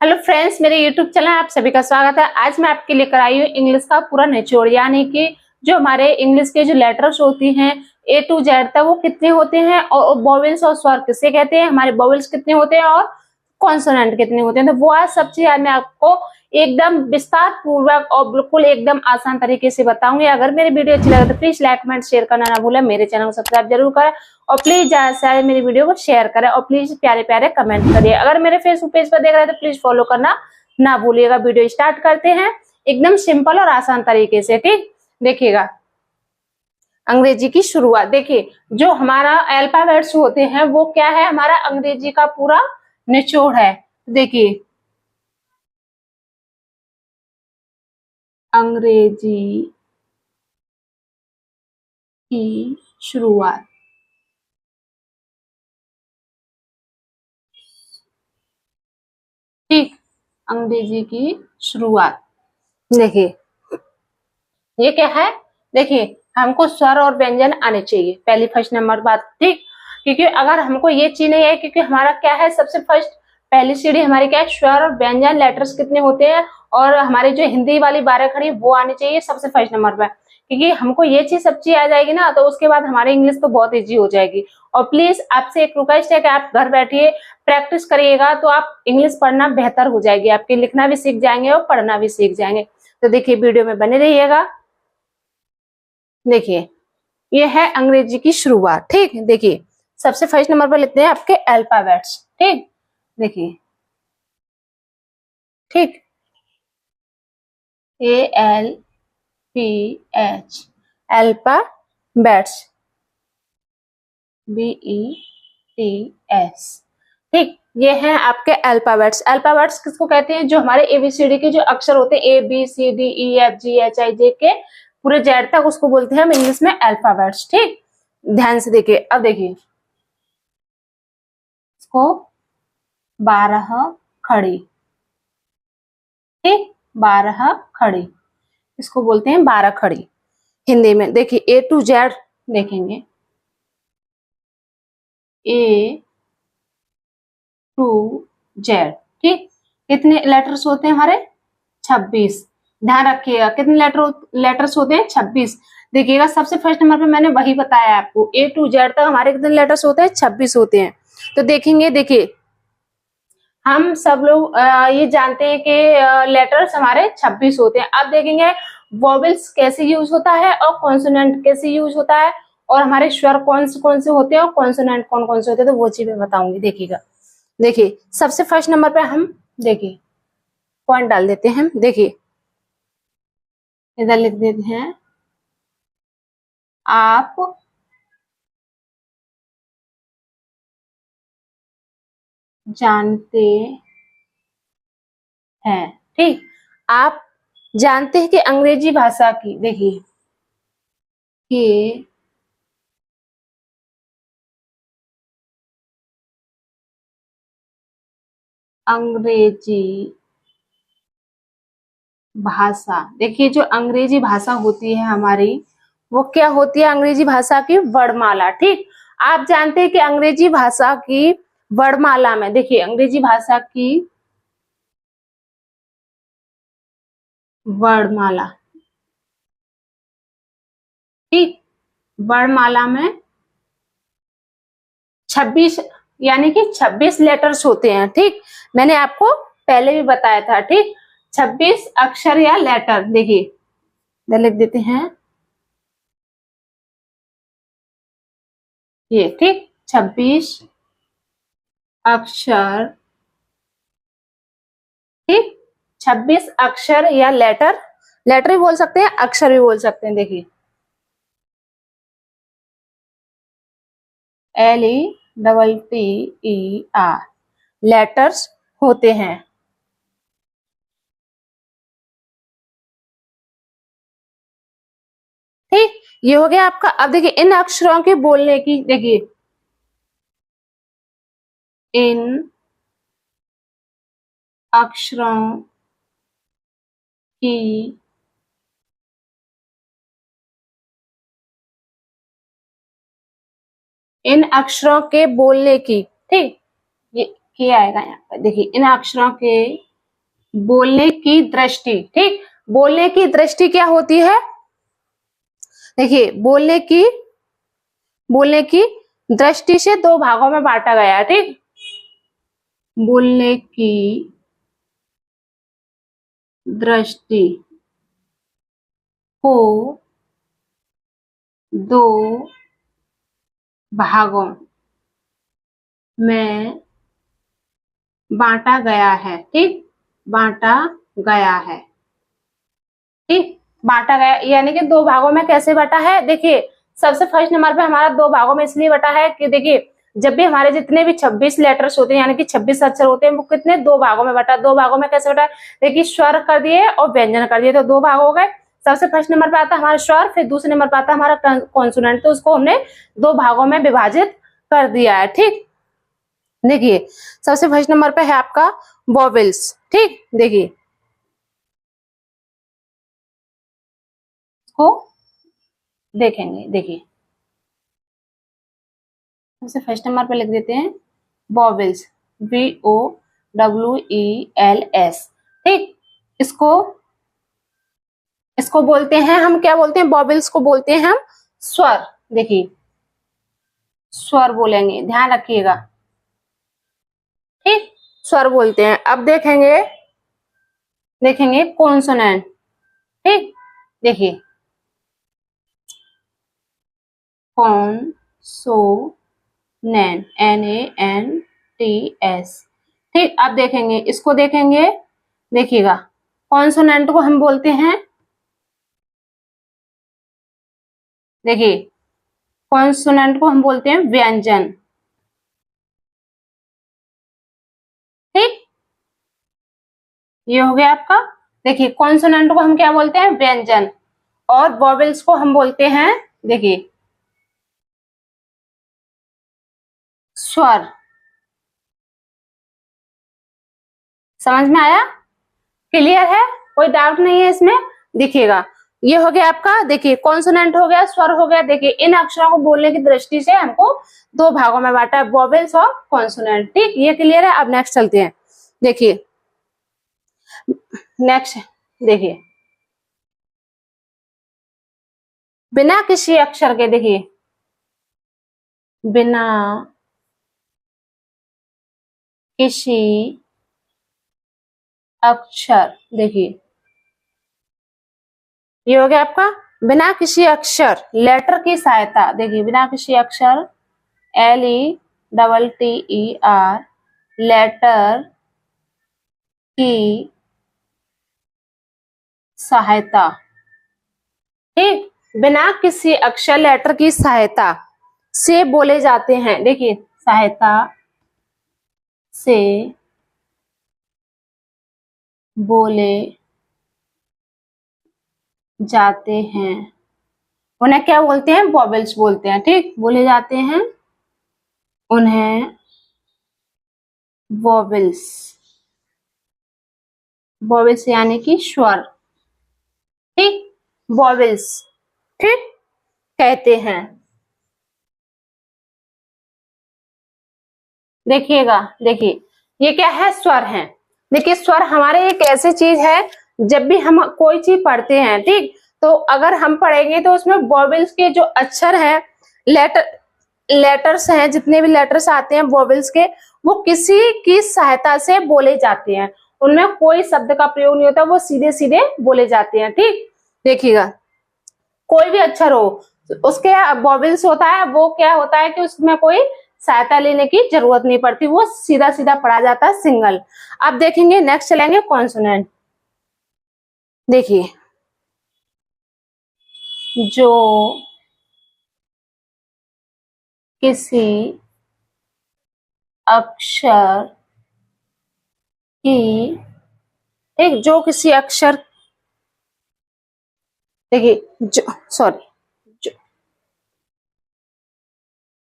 Hello friends, मेरे YouTube channel आप सभी का स्वागत है। आज मैं आपके लेकर आई हूँ इंग्लिश का पूरा निचोड़, यानी कि जो हमारे इंग्लिश के जो लेटर्स होती हैं ए टू जेड तक वो कितने होते हैं और वोवेल्स और स्वर किसे कहते हैं, हमारे वोवेल्स कितने होते हैं और कॉन्सोनेंट कितने होते हैं। तो वो आज सब चीज आज मैं आपको एकदम विस्तार पूर्वक और बिल्कुल एकदम आसान तरीके से बताऊंगी। अगर मेरी वीडियो अच्छी लगे तो प्लीज लाइक कमेंट शेयर करना ना भूलें, मेरे चैनल को सब्सक्राइब जरूर करें और प्लीज ज्यादा से ज्यादा मेरी वीडियो को शेयर करें और प्लीज प्यारे प्यारे कमेंट करिए। अगर मेरे फेसबुक पेज पर देख रहे हैं तो प्लीज फॉलो करना ना भूलिएगा। वीडियो स्टार्ट करते हैं एकदम सिंपल और आसान तरीके से। ठीक, देखिएगा अंग्रेजी की शुरुआत। देखिए जो हमारा अल्फाबेट्स होते हैं वो क्या है, हमारा अंग्रेजी का पूरा निचोड़ है। देखिए अंग्रेजी की शुरुआत, ठीक, अंग्रेजी की शुरुआत। देखिए ये क्या है, देखिए हमको स्वर और व्यंजन आने चाहिए, पहली फर्स्ट नंबर बात। ठीक, क्योंकि अगर हमको ये चीज नहीं है, क्योंकि हमारा क्या है सबसे फर्स्ट पहली सीढ़ी हमारी क्या है, स्वर और व्यंजन लेटर्स कितने होते हैं और हमारी जो हिंदी वाली 12 खड़ी वो आनी चाहिए सबसे फर्स्ट नंबर पर। क्योंकि हमको ये चीज सब चीज आ जाएगी ना तो उसके बाद हमारी इंग्लिश तो बहुत ईजी हो जाएगी। और प्लीज आपसे एक रिक्वेस्ट है कि आप घर बैठिए प्रैक्टिस करिएगा तो आप इंग्लिश पढ़ना बेहतर हो जाएगी, आपके लिखना भी सीख जाएंगे और पढ़ना भी सीख जाएंगे। तो देखिए वीडियो में बने रहिएगा। देखिए ये है अंग्रेजी की शुरुआत। ठीक, देखिए सबसे फर्स्ट नंबर पर लिखते हैं आपके अल्फाबेट्स। ठीक, देखिए ठीक, ALPH अल्फाबेट्स, BETS। ठीक, ये हैं आपके अल्फाबेट्स। अल्फाबेट्स किसको कहते हैं, जो हमारे ABCD के जो अक्षर होते हैं ABCDEFGHIJ के पूरे जेड तक, उसको बोलते हैं हम इंग्लिश में अल्फाबेट्स। ठीक, ध्यान से देखिए। अब देखिए इसको 12 खड़ी, ठीक, 12 खड़ी, इसको बोलते हैं 12 खड़ी हिंदी में। देखिए A to Z देखेंगे, A to Z। ठीक, कितने लेटर्स होते हैं हमारे, 26। ध्यान रखिएगा कितने लेटर्स होते हैं, 26। देखिएगा सबसे फर्स्ट नंबर पे मैंने वही बताया आपको, A to Z तक हमारे कितने लेटर्स होते हैं, 26 होते हैं। तो देखेंगे, देखिए हम सब लोग ये जानते हैं कि लेटर्स हमारे 26 होते हैं। अब देखेंगे वोवेल्स कैसे यूज होता है और कॉन्सोनेंट कैसे यूज होता है और हमारे स्वर कौन से होते हैं और कॉन्सोनेंट कौन कौन से होते हैं, तो वो चीज मैं बताऊंगी। देखिएगा, देखिए सबसे फर्स्ट नंबर पे हम देखिए पॉइंट डाल देते हैं। देखिए इधर लिख देते हैं आप जानते हैं। ठीक, आप जानते हैं कि अंग्रेजी भाषा की, देखिए कि अंग्रेजी भाषा, देखिए जो अंग्रेजी भाषा होती है हमारी वो क्या होती है, अंग्रेजी भाषा की वर्णमाला। ठीक, आप जानते हैं कि अंग्रेजी भाषा की वर्णमाला में, देखिए अंग्रेजी भाषा की वर्णमाला, ठीक, वर्णमाला में 26 यानी कि 26 लेटर्स होते हैं। ठीक, मैंने आपको पहले भी बताया था। ठीक, 26 अक्षर या लेटर, देखिए लिख देते हैं ये। ठीक, 26 अक्षर, ठीक, 26 अक्षर या लेटर, लेटर भी बोल सकते हैं अक्षर भी बोल सकते हैं। देखिए LETTER लेटर्स होते हैं। ठीक, ये हो गया आपका। अब देखिए इन अक्षरों के बोलने की, देखिए इन अक्षरों की इन अक्षरों के बोलने की, ठीक, ये आएगा यहाँ पर। देखिए इन अक्षरों के बोलने की दृष्टि, ठीक। बोलने की दृष्टि क्या होती है? देखिए, बोलने की दृष्टि से दो भागों में बांटा गया है, ठीक। बोलने की दृष्टि को दो भागों में बांटा गया है, ठीक। बांटा गया है, ठीक। बांटा गया यानी कि दो भागों में कैसे बटा है? देखिए, सबसे फर्स्ट नंबर पे हमारा दो भागों में इसलिए बटा है कि देखिए, जब भी हमारे जितने भी 26 लेटर्स होते हैं यानी कि 26 अक्षर होते हैं, वो कितने दो भागों में बटा। दो भागों में कैसे बटा? देखिए, स्वर कर दिए और व्यंजन कर दिए, तो दो भाग हो गए। सबसे फर्स्ट नंबर पे आता है हमारा स्वर, फिर दूसरे नंबर पे आता है हमारा कॉन्सोनेंट, तो उसको हमने दो भागों में विभाजित कर दिया है, ठीक। देखिए, सबसे फर्स्ट नंबर पे है आपका वॉवेल्स, ठीक। देखिए, को देखेंगे, देखिए सबसे फर्स्ट नंबर पे लिख देते हैं वॉवेल्स, VOWELS, ठीक। इसको इसको बोलते हैं हम, क्या बोलते हैं? वॉवेल्स को बोलते हैं हम स्वर। देखिए, स्वर बोलेंगे, ध्यान रखिएगा, ठीक। स्वर बोलते हैं। अब देखेंगे कॉन्सोनेंट, ठीक। देखिए, कॉन्सोनेंट, NANTS, ठीक। अब देखेंगे, इसको देखेंगे, देखिएगा, कॉन्सोनेंट को हम बोलते हैं, देखिए, कॉन्सोनेंट को हम बोलते हैं व्यंजन, ठीक। ये हो गया आपका। देखिए, कॉन्सोनेंट को हम क्या बोलते हैं? व्यंजन। और वॉवेल्स को हम बोलते हैं, देखिए, स्वर। समझ में आया? क्लियर है? कोई डाउट नहीं है इसमें? देखिएगा, ये हो गया आपका। देखिए, कॉन्सोनेंट हो गया, स्वर हो गया। देखिए, इन अक्षरों को बोलने की दृष्टि से हमको दो भागों में बांटा है, वॉवेल्स और कॉन्सोनेंट, ठीक। ये क्लियर है? अब नेक्स्ट चलते हैं। देखिए, नेक्स्ट देखिए, बिना किसी अक्षर के, देखिए, बिना किसी अक्षर, देखिए, ये हो गया आपका बिना किसी अक्षर लेटर की सहायता। देखिए, बिना किसी अक्षर, LETTER, लेटर की सहायता, ठीक। बिना किसी अक्षर लेटर की सहायता से बोले जाते हैं। देखिए, सहायता से बोले जाते हैं, उन्हें क्या बोलते हैं? वॉवेल्स बोलते हैं, ठीक। बोले जाते हैं उन्हें वॉवेल्स, वॉवेल्स यानी कि स्वर, ठीक। वॉवेल्स, ठीक, कहते हैं। देखिएगा, देखिए, ये क्या है? स्वर है। देखिए, स्वर हमारे एक ऐसी चीज है, जब भी हम कोई चीज पढ़ते हैं, ठीक, तो अगर हम पढ़ेंगे तो उसमें वॉवेल्स के जो अक्षर हैं, लेटर्स हैं, जितने भी लेटर्स आते हैं वॉवेल्स के, वो किसी की सहायता से बोले जाते हैं। उनमें कोई शब्द का प्रयोग नहीं होता, वो सीधे सीधे बोले जाते हैं, ठीक। देखिएगा, कोई भी अक्षर हो, उसके वॉवेल्स होता है, वो क्या होता है कि उसमें कोई सहायता लेने की जरूरत नहीं पड़ती, वो सीधा सीधा पढ़ा जाता है, सिंगल। अब देखेंगे, नेक्स्ट चलेंगे कॉन्सोनेंट। देखिए, जो किसी अक्षर की, एक जो किसी अक्षर, देखिए, जो, सॉरी, जो,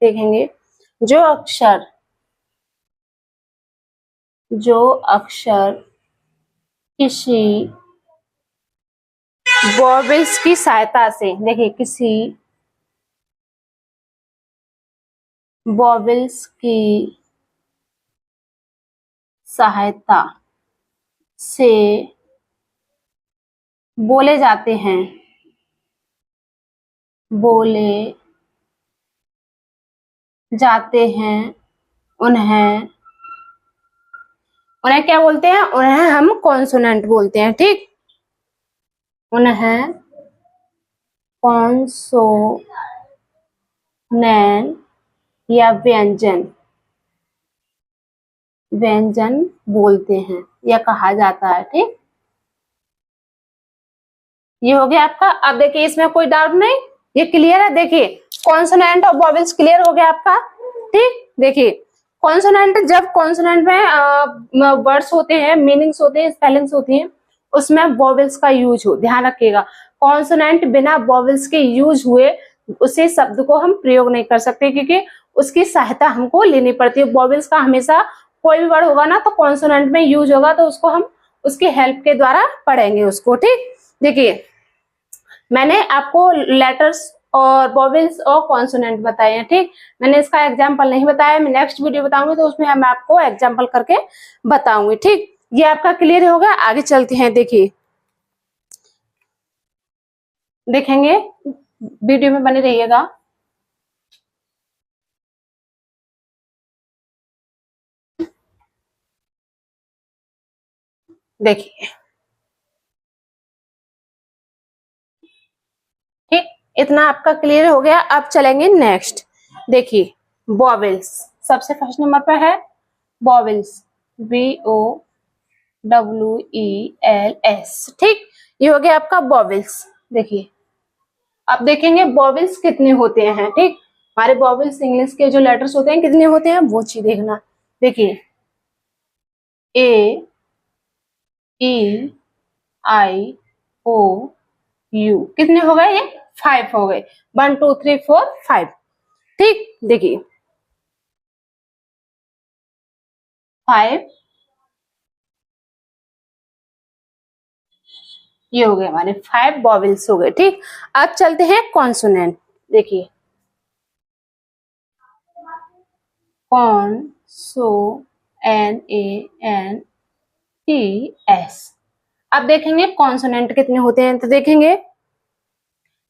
देखेंगे, जो अक्षर जो अक्षर किसी वॉवेल्स की सहायता से, देखिए, किसी वॉवेल्स की सहायता से बोले जाते हैं, बोले जाते हैं, उन्हें उन्हें क्या बोलते हैं? उन्हें हम कॉन्सोनेंट बोलते हैं। ठीक, उन्हें कॉन्सोनेंट या व्यंजन व्यंजन बोलते हैं या कहा जाता है। ठीक, ये हो गया आपका। अब देखिए इसमें कोई डाउट नहीं, ये क्लियर है। देखिए कॉन्सोनेंट और वॉवेल्स क्लियर हो गया आपका। ठीक, देखिए कॉन्सोनेंट, जब कॉन्सोनेंट में वर्ड्स होते हैं, मीनिंग्स होते हैं, स्पेलिंग्स होती हैं, उसमें वॉवेल्स का यूज हो, ध्यान रखिएगा। कॉन्सोनेंट बिना वॉवेल्स के यूज हुए उसे शब्द को हम प्रयोग नहीं कर सकते, क्योंकि उसकी सहायता हमको लेनी पड़ती है। वॉवेल्स का हमेशा कोई भी वर्ड होगा ना तो कॉन्सोनेंट में यूज होगा, तो उसको हम उसकी हेल्प के द्वारा पढ़ेंगे उसको। ठीक, देखिए मैंने आपको लेटर्स और वॉवेल्स और कॉन्सोनेंट बताए हैं। ठीक, मैंने इसका एग्जाम्पल नहीं बताया, मैं नेक्स्ट वीडियो बताऊंगी तो उसमें मैं आपको एग्जाम्पल करके बताऊंगी। ठीक, ये आपका क्लियर हो गया। आगे चलते हैं, देखिए देखेंगे, वीडियो में बने रहिएगा। देखिए ठीक, इतना आपका क्लियर हो गया। अब चलेंगे नेक्स्ट। देखिए वॉवेल्स, सबसे फर्स्ट नंबर पर है वॉवेल्स, VOWELS। ठीक, ये हो गया आपका वॉवेल्स। देखिए अब देखेंगे वॉवेल्स कितने होते हैं। ठीक, हमारे वॉवेल्स इंग्लिश के जो लेटर्स होते हैं कितने होते हैं वो चीज देखना। देखिए AEIOU कितने हो गए? ये 5 हो गए। 1 2 3 4 5। ठीक, देखिए 5, ये हो गए हमारे 5 वॉवेल्स हो गए। ठीक, अब चलते हैं कॉन्सोनेंट। देखिए CONSONANTS। अब देखेंगे कॉन्सोनेंट कितने होते हैं, तो देखेंगे।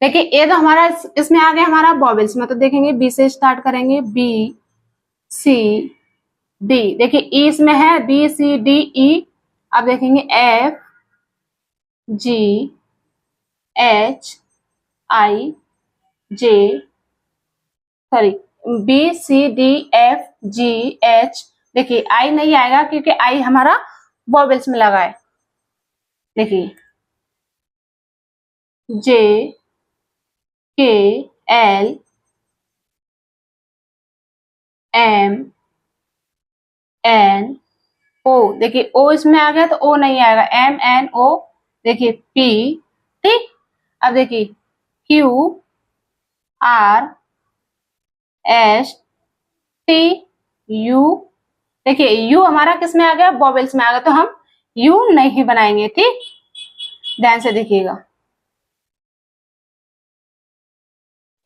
देखिए ए तो हमारा इसमें आ गया हमारा वॉवेल्स में, तो देखेंगे बी से स्टार्ट करेंगे, BCD। देखिए ई इसमें है, BCDE। अब देखेंगे FGHIJ, सॉरी BCDFGH। देखिए आई नहीं आएगा क्योंकि आई हमारा वॉवेल्स में लगा है। देखिए JKLMNO। देखिए ओ इसमें आ गया तो ओ नहीं आएगा, MNO। देखिए P। ठीक, अब देखिए QRSTU। देखिए यू हमारा किस में आ गया? वॉवेल्स में आ गया, तो हम यू नहीं बनाएंगे। ठीक, ध्यान से देखिएगा।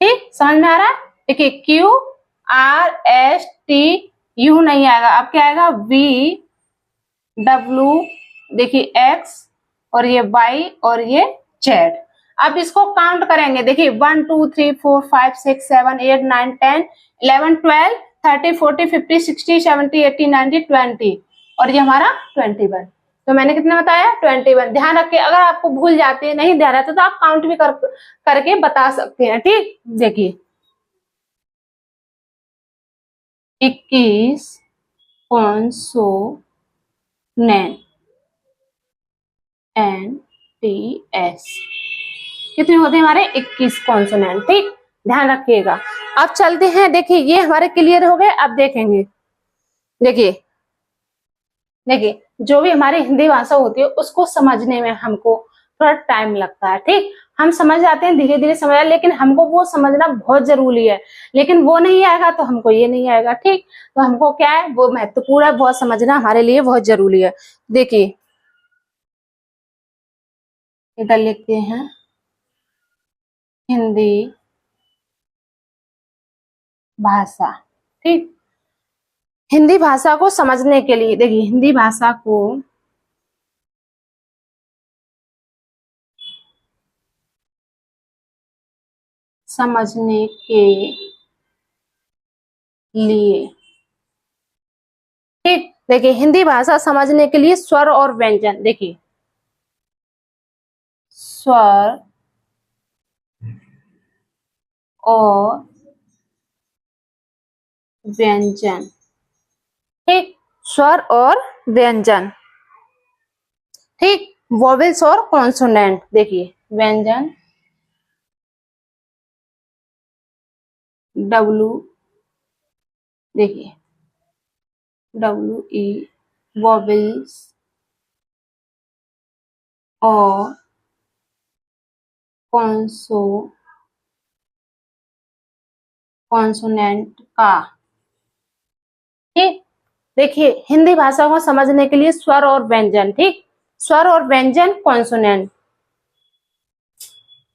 ठीक, समझ में आ रहा है? देखिए QRSTU नहीं आएगा, अब क्या आएगा? VW। देखिए X और ये Y और ये Z। अब इसको काउंट करेंगे। देखिए 1 2 3 4 5 6 7 8 9 10 11 12 30 40 50 60 70 80 90 20 और ये हमारा 21। तो मैंने कितना बताया? 21। ध्यान रखिए, अगर आपको भूल जाते हैं, नहीं ध्यान रहता तो आप काउंट भी करके बता सकते हैं। ठीक, देखिए 21 कॉन्सोनेंट्स कितने होते हैं हमारे? 21 कॉन्सोनेंट। ठीक, ध्यान रखिएगा। अब चलते हैं, देखिए ये हमारे क्लियर हो गए। अब देखेंगे, देखिए देखिए जो भी हमारी हिंदी भाषा होती है उसको समझने में हमको थोड़ा टाइम लगता है। ठीक, हम समझ जाते हैं, धीरे धीरे समझ आए, लेकिन हमको वो समझना बहुत जरूरी है। लेकिन वो नहीं आएगा तो हमको ये नहीं आएगा। ठीक, तो हमको क्या है, वो महत्वपूर्ण है, बहुत समझना हमारे लिए बहुत जरूरी है। देखिए इधर लिखते हैं हिंदी भाषा। ठीक, हिंदी भाषा को समझने के लिए, देखिए हिंदी भाषा को समझने के लिए। ठीक, देखिए हिंदी भाषा समझने के लिए स्वर और व्यंजन, देखिए स्वर और व्यंजन। ठीक, स्वर और व्यंजन। ठीक, वॉवेल्स और कॉन्सोनेंट, देखिए व्यंजन डब्लू, देखिए डब्लू ई, वॉवेल्स और कॉन्सोनेंट का। ठीक, देखिए हिंदी भाषा को समझने के लिए स्वर और व्यंजन। ठीक, स्वर और व्यंजन कॉन्सोनेंट,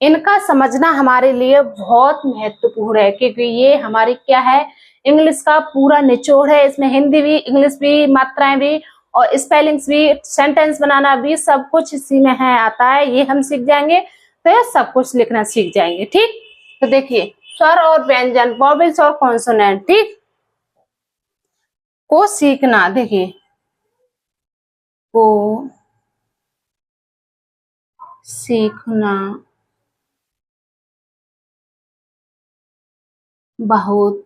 इनका समझना हमारे लिए बहुत महत्वपूर्ण है, क्योंकि ये हमारी क्या है, इंग्लिश का पूरा निचोड़ है। इसमें हिंदी भी, इंग्लिश भी, मात्राएं भी और स्पेलिंग्स भी, सेंटेंस बनाना भी, सब कुछ इसी में है, आता है। ये हम सीख जाएंगे तो ये सब कुछ लिखना सीख जाएंगे। ठीक, तो देखिए स्वर और व्यंजन, वॉवेल्स और कॉन्सोनेंट, ठीक, को सीखना, देखिए को सीखना बहुत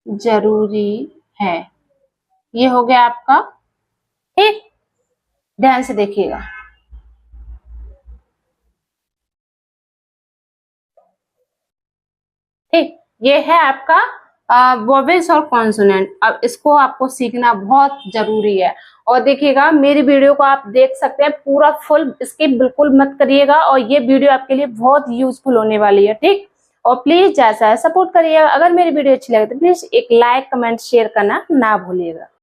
जरूरी है। ये हो गया आपका। ठीक, ध्यान से देखिएगा। ठीक, ये है आपका वॉवेल्स और कॉन्सोनेंट। अब इसको आपको सीखना बहुत जरूरी है। और देखिएगा मेरी वीडियो को आप देख सकते हैं पूरा फुल, स्किप बिल्कुल मत करिएगा, और ये वीडियो आपके लिए बहुत यूजफुल होने वाली है। ठीक, और प्लीज जैसा है सपोर्ट करिएगा। अगर मेरी वीडियो अच्छी लगे तो प्लीज एक लाइक, कमेंट, शेयर करना ना भूलिएगा।